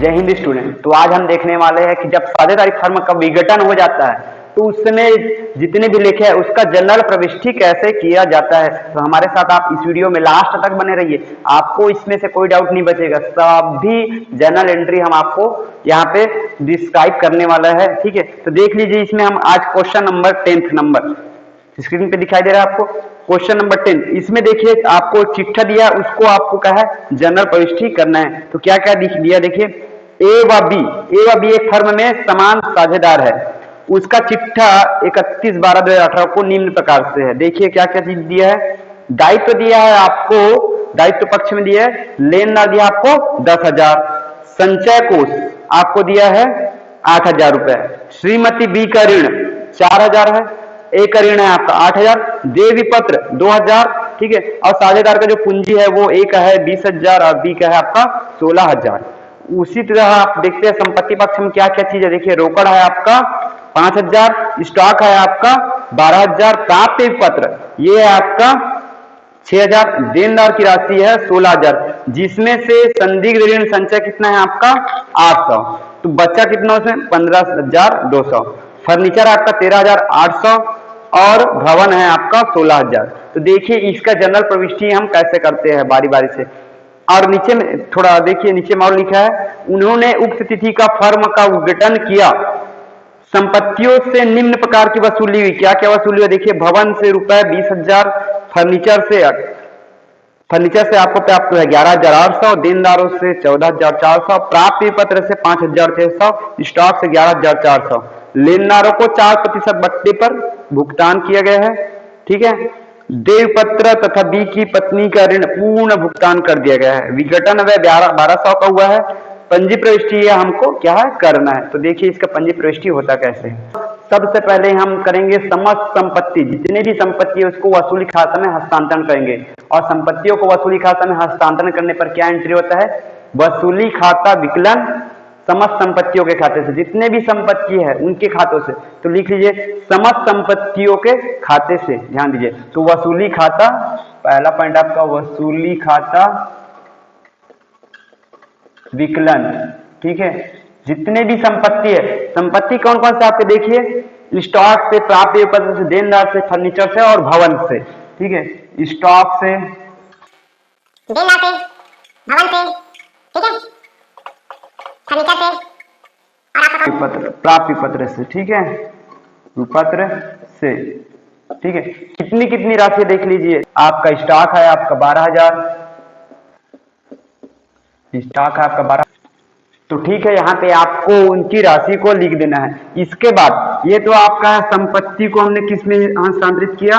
जय हिंद स्टूडेंट। तो आज हम देखने वाले हैं कि जब साझेदारी फर्म का विघटन हो जाता है तो उसमें जितने भी लेखे हैं उसका जनरल प्रविष्टि कैसे किया जाता है। तो हमारे साथ आप इस वीडियो में लास्ट तक बने रहिए, आपको इसमें से कोई डाउट नहीं बचेगा। सभी जनरल एंट्री हम आपको यहाँ पे डिस्क्राइब करने वाला है, ठीक है। तो देख लीजिए, इसमें हम आज क्वेश्चन नंबर 10 नंबर स्क्रीन पे दिखाई दे रहा है आपको, क्वेश्चन नंबर 10। इसमें देखिए आपको चिट्ठा दिया, उसको आपको कहा है जनरल प्रविष्टि करना है। तो क्या क्या दिया देखिए, ए व बी एक फर्म में समान साझेदार है। उसका चिट्ठा 31/12/2018 को निम्न प्रकार से है। देखिए क्या क्या चीज दिया है। दायित्व दिया है आपको, दायित्व पक्ष में दिया है लेनदार दिया आपको 10,000, संचय कोष आपको दिया है 8,000 रुपए, श्रीमती बी का ऋण 4,000 है, ए का ऋण है आपका 8,000, देवी पत्र 2,000, ठीक है। और साझेदार का जो पूंजी है वो ए का है 20,000 और बी का है आपका 16,000। उसी तरह आप देखते हैं संपत्ति पक्ष में क्या क्या चीज है। देखिए रोकड़ है आपका 5,000, स्टॉक है आपका 12,000, प्राप्य पत्र ये है आपका 6,000, देनदार की राशि है 16,000, जिसमें से संदिग्ध ऋण संचय कितना है आपका 800। तो बच्चा कितना उसमें 15,200, फर्नीचर आपका 13,800 और भवन है आपका 16,000। तो देखिए इसका जनरल प्रविष्टि हम कैसे करते हैं बारी बारी से। और नीचे में थोड़ा देखिए, नीचे में और लिखा है, उन्होंने उक्त तिथि का फर्म का उद्घाटन किया, संपत्तियों से निम्न प्रकार की वसूली हुई। क्या क्या वसूली हुई देखिए, भवन से रुपए 20,000, फर्नीचर से आपको प्राप्त है 11,800, देनदारों से 14,400, प्राप्य पत्र से 5,600, स्टॉक से 11,400, लेनदारों को 4% बट्टे पर भुगतान किया गया है, ठीक है। देवपत्र तथा बी की पत्नी का ऋण पूर्ण भुगतान कर दिया गया है। विघटन वह 1200 का हुआ है। पंजी प्रविष्टि हमको क्या है करना है। तो देखिए इसका पंजी प्रविष्टि होता कैसे है। सबसे पहले हम करेंगे समस्त संपत्ति, जितने भी संपत्ति है उसको वसूली खाता में हस्तांतरण करेंगे। और संपत्तियों को वसूली खाता में हस्तांतरण करने पर क्या एंट्री होता है, वसूली खाता विकलन समस्त संपत्तियों के खाते से, जितने भी संपत्ति है उनके खातों से। तो लिख लीजिए समस्त संपत्तियों के खाते से, ध्यान दीजिए। तो वसूली खाता, पहला पॉइंट आपका वसूली खाता विकलन, ठीक है। जितने भी संपत्ति है, संपत्ति कौन कौन से आपके देखिए, स्टॉक से, प्राप्य पत्र से, देनदार से, फर्नीचर से और भवन से, ठीक है। स्टॉक से, देनदार से, भवन से, ठीक है, फर्नीचर से और आपका पत्र, प्राप्य पत्र से, ठीक है, पत्र से, ठीक है। कितनी कितनी राशि देख लीजिए, आपका स्टॉक है आपका 12,000, स्टॉक है आपका 12, तो ठीक है। यहाँ पे आपको उनकी राशि को लिख देना है। इसके बाद ये तो आपका संपत्ति को हमने किस में हस्तांतरित किया,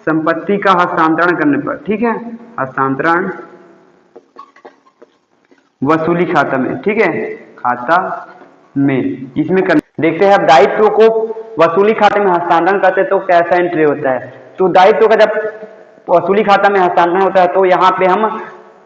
संपत्ति का हस्तांतरण करने पर, ठीक है, हस्तांतरण वसूली खाता में, ठीक है, खाता में इसमें कर देखते हैं। अब दायित्व को वसूली खाते में हस्तांतरण करते हैं तो कैसा एंट्री होता है। तो दायित्व का जब वसूली खाता में हस्तांतरण होता है तो यहाँ पे हम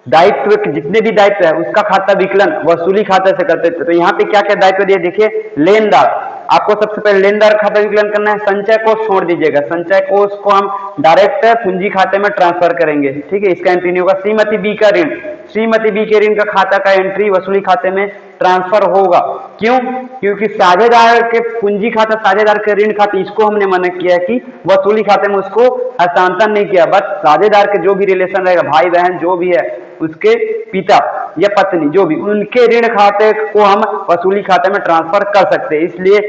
दायित्व जितने भी दायित्व है उसका खाता विकलन वसूली खाता से करते थे। तो यहाँ पे क्या क्या दायित्व दिए देखिए, लेनदार, आपको सबसे पहले लेनदार खाता विकलन करना है। संचय कोष छोड़ दीजिएगा, संचय कोष को हम डायरेक्ट पूंजी खाते में ट्रांसफर करेंगे, ठीक है, इसका एंट्री नहीं होगा। श्रीमती बी का ऋण, श्रीमती बी के ऋण का खाता का एंट्री वसूली खाते में ट्रांसफर होगा। क्यों? क्योंकि साझेदार के पूंजी खाता, साझेदार के ऋण खाते, इसको हमने मना किया है कि वसूली खाते में उसको हस्तांतरण नहीं किया। बट साझेदार के जो भी रिलेशन रहेगा, भाई बहन जो भी है, उसके पिता या पत्नी जो भी, उनके ऋण खाते को हम वसूली खाते में ट्रांसफर कर सकते हैं। इसलिए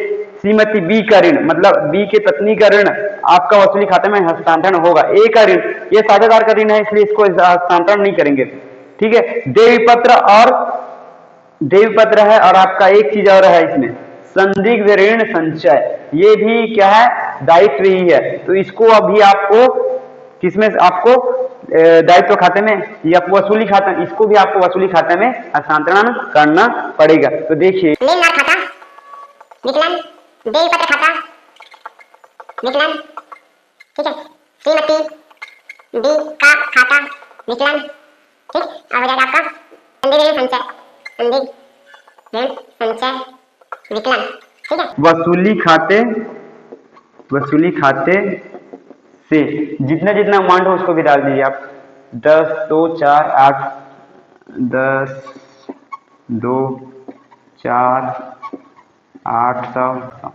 श्रीमती बी का ऋण मतलब बी के पत्नी का ऋण आपका वसूली खाते में हस्तांतरण होगा। ए का ऋण ये साझेदार का ऋण है, इसलिए इसको हस्तांतरण नहीं करेंगे, ठीक है। देवी पत्र है और आपका एक चीज और है इसमें, संदिग्ध ऋण संचय, ये भी क्या है, दायित्व ही है। तो इसको अभी आपको किसमें, आपको दायित्व खाते में या वसूली खाता, इसको भी आपको वसूली खाते में हस्तांतरण करना पड़ेगा। तो देखिए लेनदार खाता विकलन, देय पत्र खाता विकलन, ठीक है, श्रीमती बी का खाता विकलन, ठीक, और हो जाएगा आपका संदिग्ध ऋण संचय, संदिग्ध ऋण संचय विकलन, ठीक है। वसूली खाते से जितना जितना अमाउंट हो उसको भी डाल दीजिए आप। 10, 2, 4, 8, 10, 2, 4,800।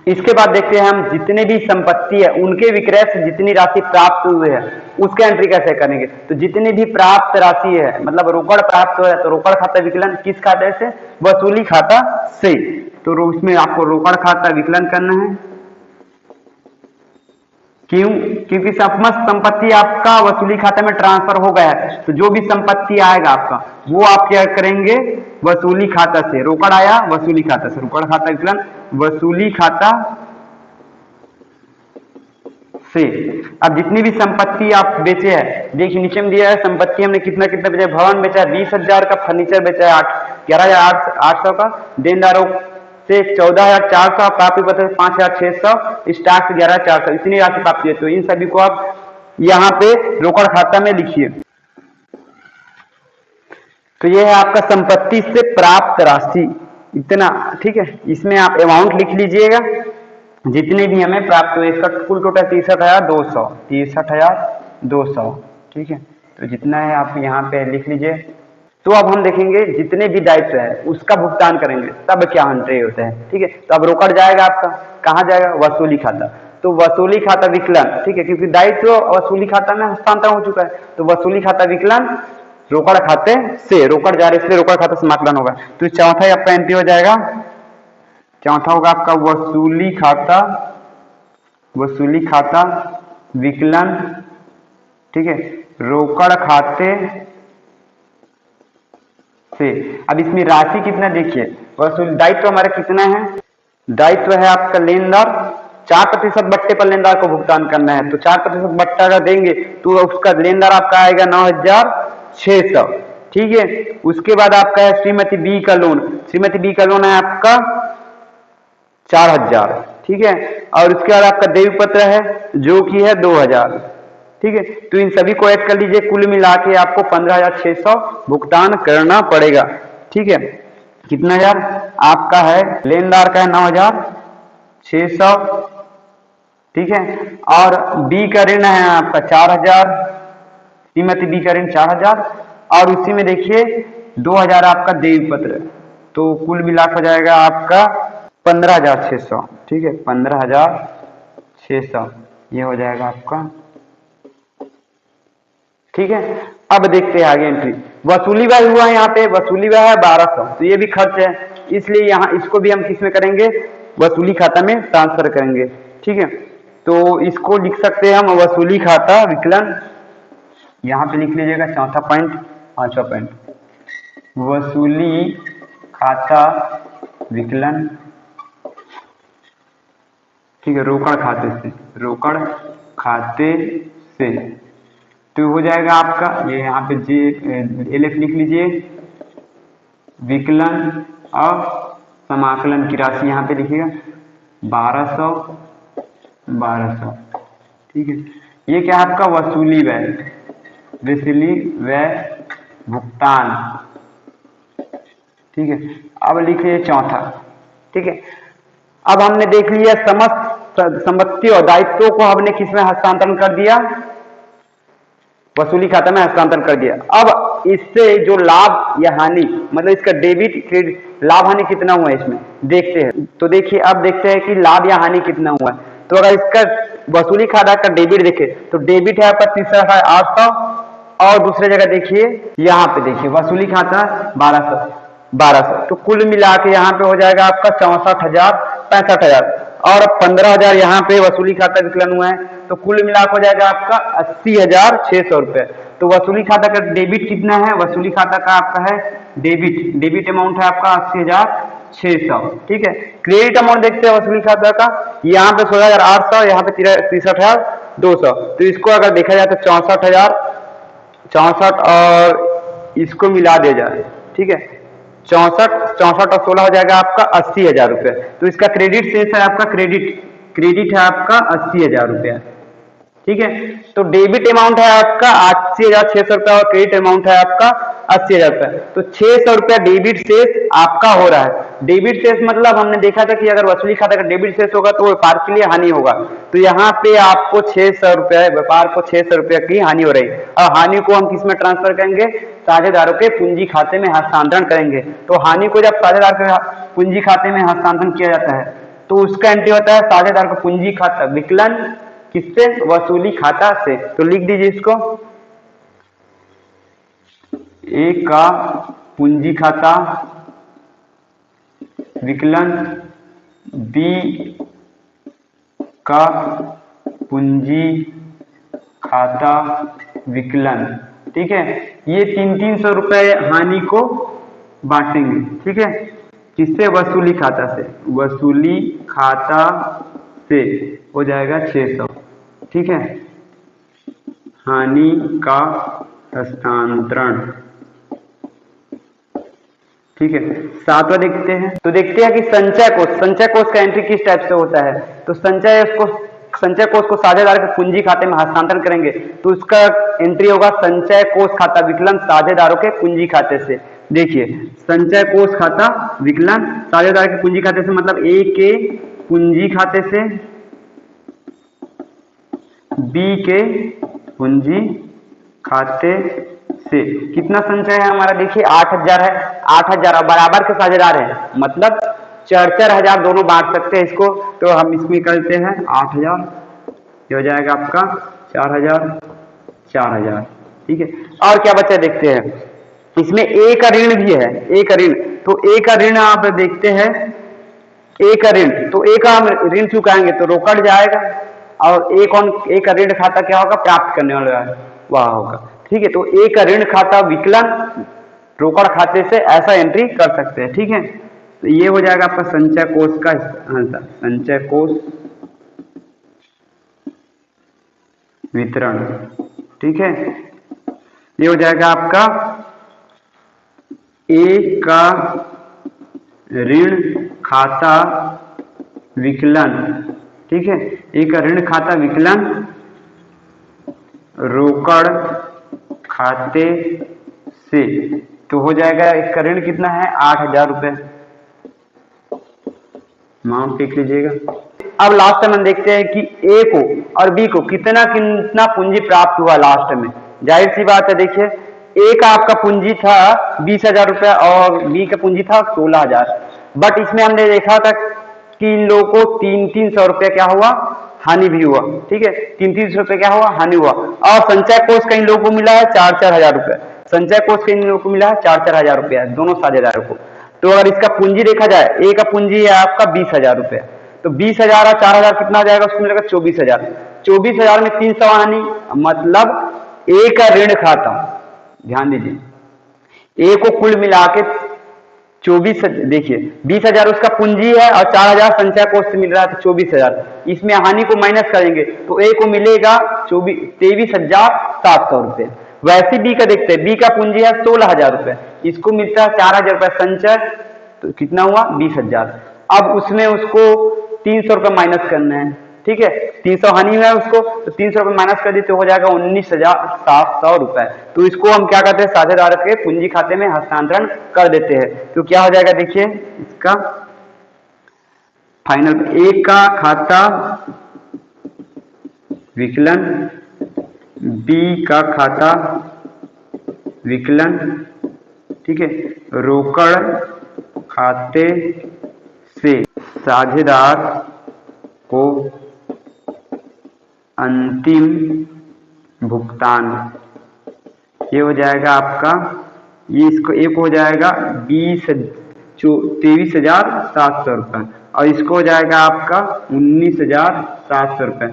इसके बाद देखते हैं हम जितने भी संपत्ति है उनके विक्रय से जितनी राशि प्राप्त हुई है उसका एंट्री कैसे करेंगे। तो जितनी भी प्राप्त राशि है मतलब रोकड़ प्राप्त हुआ है तो रोकड़ खाता विकलन किस खाते से, वसूली खाता से। तो उसमें आपको रोकड़ खाता विकलन करना है। क्यों? क्योंकि समस्त संपत्ति आपका वसूली खाते में ट्रांसफर हो गया है। तो जो भी संपत्ति आएगा आपका वो आप क्या करेंगे, वसूली खाता से। रोकड़ आया वसूली खाता से, रोकड़ खाता विकलन वसूली खाता से। अब जितनी भी संपत्ति आप बेचे हैं, देखिए नीचे में दिया है संपत्ति हमने कितना कितना बेचा है। भवन बेचा है 20,000 का, फर्नीचर बेचा है 11,800 का, देनदारों से 14,400, प्राप्ति पत्र 5,600, स्टॉक से 11,400, इतनी राशि प्राप्त है। तो इन सभी को आप यहाँ पे रोकड़ खाता में लिखिए। तो यह है आपका संपत्ति से प्राप्त राशि इतना, ठीक है। इसमें आप अमाउंट लिख लीजिएगा जितने भी हमें प्राप्त हुए। इसका कुल टोटल 63,200, 63,200, ठीक है। तो जितना है आप यहाँ पे लिख लीजिए। तो अब हम देखेंगे जितने भी दायित्व है उसका भुगतान करेंगे तब क्या एंट्री होता है, ठीक है। तो अब रोकड़ जाएगा आपका, कहाँ जाएगा, वसूली खाता। तो वसूली खाता विकलन, ठीक है, क्योंकि दायित्व वसूली खाता में हस्तांतरण हो चुका है। तो वसूली खाता विकलन रोकड़ खाते से, रोकड़ जा रहे इसलिए रोकड़ खाता समाकलन होगा। तो चौथा ही आपका एंट्री हो जाएगा। चौथा होगा आपका वसूली खाता, वसूली खाता विकलन, ठीक है, रोकड़ खाते से। अब इसमें राशि कितना देखिए, वसूल दायित्व हमारा कितना है, दायित्व है आपका लेनदार 4% बट्टे पर लेनदार को भुगतान करना है। तो 4% बट्टा अगर देंगे तो उसका लेनदार आपका आएगा 9,600, ठीक है। उसके बाद आपका है श्रीमती बी का लोन, श्रीमती बी का लोन है आपका 4,000, ठीक है। और उसके बाद आपका देय पत्र है जो कि है 2,000, ठीक है। तो इन सभी को ऐड कर लीजिए, कुल मिला के आपको 15,600 भुगतान करना पड़ेगा, ठीक है। कितना हजार आपका है, लेनदार का है 9,600, ठीक है। और बी का ऋण है आपका 4,000, श्रीमती बी का ऋण 4,000, और उसी में देखिए 2,000 आपका देय पत्र। तो कुल मिला हो जाएगा आपका 15,600, ठीक है, 15,600 ये हो जाएगा आपका, ठीक है। अब देखते हैं आगे एंट्री। वसूली व्यय हुआ है यहाँ पे, वसूली व्यय है 1,200, तो ये भी खर्च है, इसलिए यहाँ इसको भी हम किस में करेंगे, वसूली खाता में ट्रांसफर करेंगे, ठीक है। तो इसको लिख सकते हैं हम वसूली खाता विकलन, यहाँ पे लिख लीजिएगा चौथा पॉइंट, पांचवा पॉइंट, वसूली खाता विकलन, ठीक है, रोकड़ खाते से, रोकड़ खाते से। तो हो जाएगा आपका ये यहाँ पे LF लिख लीजिए, विकलन और समाकलन की राशि यहाँ पे लिखिएगा 1,200, ठीक है। ये क्या है आपका वसूली व्यय, वसूली व्यय भुगतान, ठीक है। अब लिखिए चौथा, ठीक है। अब हमने देख लिया समस्त संपत्ति और दायित्वों को हमने किसमें हस्तांतरण कर दिया, वसूली खाता में हस्तांतरण कर दिया। अब इससे जो लाभ या हानि, मतलब इसका डेबिट क्रेडिट, लाभ हानि कितना हुआ है इसमें देखते हैं। तो देखिए अब देखते हैं कि लाभ या हानि कितना हुआ है। तो अगर इसका वसूली खाता का डेबिट देखे तो डेबिट है आपका 63,800, और दूसरे जगह देखिए यहाँ पे देखिए वसूली खाता 1,200, तो कुल मिला के यहाँ पे हो जाएगा आपका 64,000, 65,000, और 15,000 यहाँ पे वसूली खाता विकलन हुआ है। तो कुल मिला हो जाएगा आपका 80,600 रुपए। तो वसूली खाता का डेबिट कितना है, वसूली खाता का आपका है डेबिट अमाउंट है आपका 80,600, ठीक है। क्रेडिट अमाउंट देखते हैं वसूली खाता का, यहाँ पे 16,800, यहाँ पे 63,200। तो इसको अगर देखा जाए तो 64 और इसको मिला दिया जाए, ठीक है, 64 और 16 हो जाएगा आपका 80,000 रुपये। तो इसका क्रेडिट शेष है आपका, क्रेडिट है आपका 80,000 रुपया, ठीक है। तो डेबिट अमाउंट है आपका 80,600 रुपया और क्रेडिट अमाउंट है आपका 80,000 रुपए। तो 600 रुपया डेबिट शेष आपका हो रहा है। डेबिट शेष मतलब हमने देखा था कि अगर वसूली खाता का डेबिट शेष होगा तो व्यापार के लिए हानि होगा। तो यहाँ पे आपको 600 रुपया, व्यापार को 600 रुपया की हानि हो रही है, और हानि को हम किसमें ट्रांसफर करेंगे? साझेदारों के पूंजी खाते में हस्तांतरण करेंगे। तो हानि को जब साझेदार के पूंजी खाते में हस्तांतरण किया जाता है तो उसका एंट्री होता है साझेदार का पूंजी खाता विकलन किससे? वसूली खाता से। तो लिख दीजिए इसको, ए का पूंजी खाता विकलन बी का पूंजी खाता विकलन। ठीक है, ये 300 रुपए हानि को बांटेंगे। ठीक है, किससे? वसूली खाता से। वसूली खाता से हो जाएगा 600। ठीक है, हानि का हस्तांतरण। ठीक है, सातवां देखते हैं। तो देखते हैं कि संचय कोष, संचय कोष का एंट्री किस टाइप से होता है। तो संचय कोष को साझेदार के पूंजी खाते में हस्तांतरण करेंगे तो उसका एंट्री होगा संचय कोष खाता विकलन साझेदारों के पूंजी खाते से। देखिए, संचय कोष खाता विकलन साझेदार के पूंजी खाते से मतलब ए के पूंजी खाते से बी के पूंजी खाते से। कितना संचय है हमारा? देखिए 8,000 है, 8,000 बराबर के साझेदार है, मतलब 4,000 दोनों बांट सकते हैं इसको। तो हम इसमें करते हैं 8,000, ये हो जाएगा आपका 4,000, 4,000। ठीक है, और क्या बचा देखते हैं। इसमें ए का ऋण भी है, ए का ऋण। तो ए का ऋण आप देखते हैं, ए का ऋण, तो ए का हम ऋण चुकाएंगे तो रोकड़ जाएगा, और ए का ऋण खाता क्या होगा? प्राप्त करने वाला है वह होगा। ठीक है, तो ए का ऋण खाता विकलन रोकड़ खाते से ऐसा एंट्री कर सकते हैं। ठीक है, तो ये हो जाएगा आपका संचय कोष का आंसर, संचय कोष वितरण। ठीक है, ये हो जाएगा आपका ए का ऋण खाता विकलन। ठीक है, ए का ऋण खाता विकलन रोकड़ खाते से। तो हो जाएगा इसका ऋण कितना है? 8,000 रुपए। अमाउंट लिख लीजिएगा। अब लास्ट में हम देखते हैं कि ए को और बी को कितना कितना पूंजी प्राप्त हुआ लास्ट में। जाहिर सी बात है, देखिए ए का आपका पूंजी था 20,000 रुपया और बी का पूंजी था 16,000। बट इसमें हमने देखा था कि इन लोगों को 300 रुपया क्या हुआ? हानि भी हुआ। ठीक है, 300 रुपये क्या हुआ? हानि हुआ। और संचय कोष का इन लोगों को मिला है 4,000 रुपया। संचय कोष का इन लोगों को मिला है 4,000 रुपया दोनों साझेदारों को। तो अगर इसका पूंजी देखा जाए, ए का पूंजी है आपका 20,000 रुपया, तो 20,000 और 4,000 कितना आ जाएगा? उसको मिलेगा 24,000। 24,000 में 300 हानि, मतलब ए का ऋण खाता, ध्यान दीजिए, ए को कुल मिला के 24, देखिए 20,000 उसका पूंजी है और 4,000 संचय कोष से मिल रहा है, तो 24,000। इसमें हानि को माइनस करेंगे तो ए को मिलेगा 23,700 रुपये। वैसे बी का देखते हैं, बी का पूंजी है 16,000 रुपये, इसको मिलता है 4,000 रुपये संचय, तो कितना हुआ? 20,000। अब उसमें उसको 300 रुपये माइनस करना है। ठीक है, 300 हानि है उसको, तो 300 रुपये माइनस कर दी तो हो जाएगा 19,700 रुपए। तो इसको हम क्या करते हैं? साझेदार के पूंजी खाते में हस्तांतरण कर देते हैं। तो क्या हो जाएगा? देखिए इसका फाइनल, ए का खाता विकलन बी का खाता विकलन, ठीक है, रोकड़ खाते से साझेदार को अंतिम भुगतान, ये हो जाएगा आपका, ये इसको एक हो जाएगा 23,700 रुपये और इसको हो जाएगा आपका 19,700 रुपये।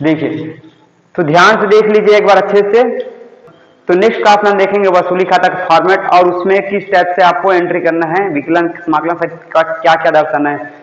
देखिए, तो ध्यान से देख लीजिए एक बार अच्छे से। तो नेक्स्ट क्लास में हम देखेंगे वसूली खाता का फॉर्मेट और उसमें किस टाइप से आपको एंट्री करना है, विकलन समाकलन का क्या क्या दर्शाना है।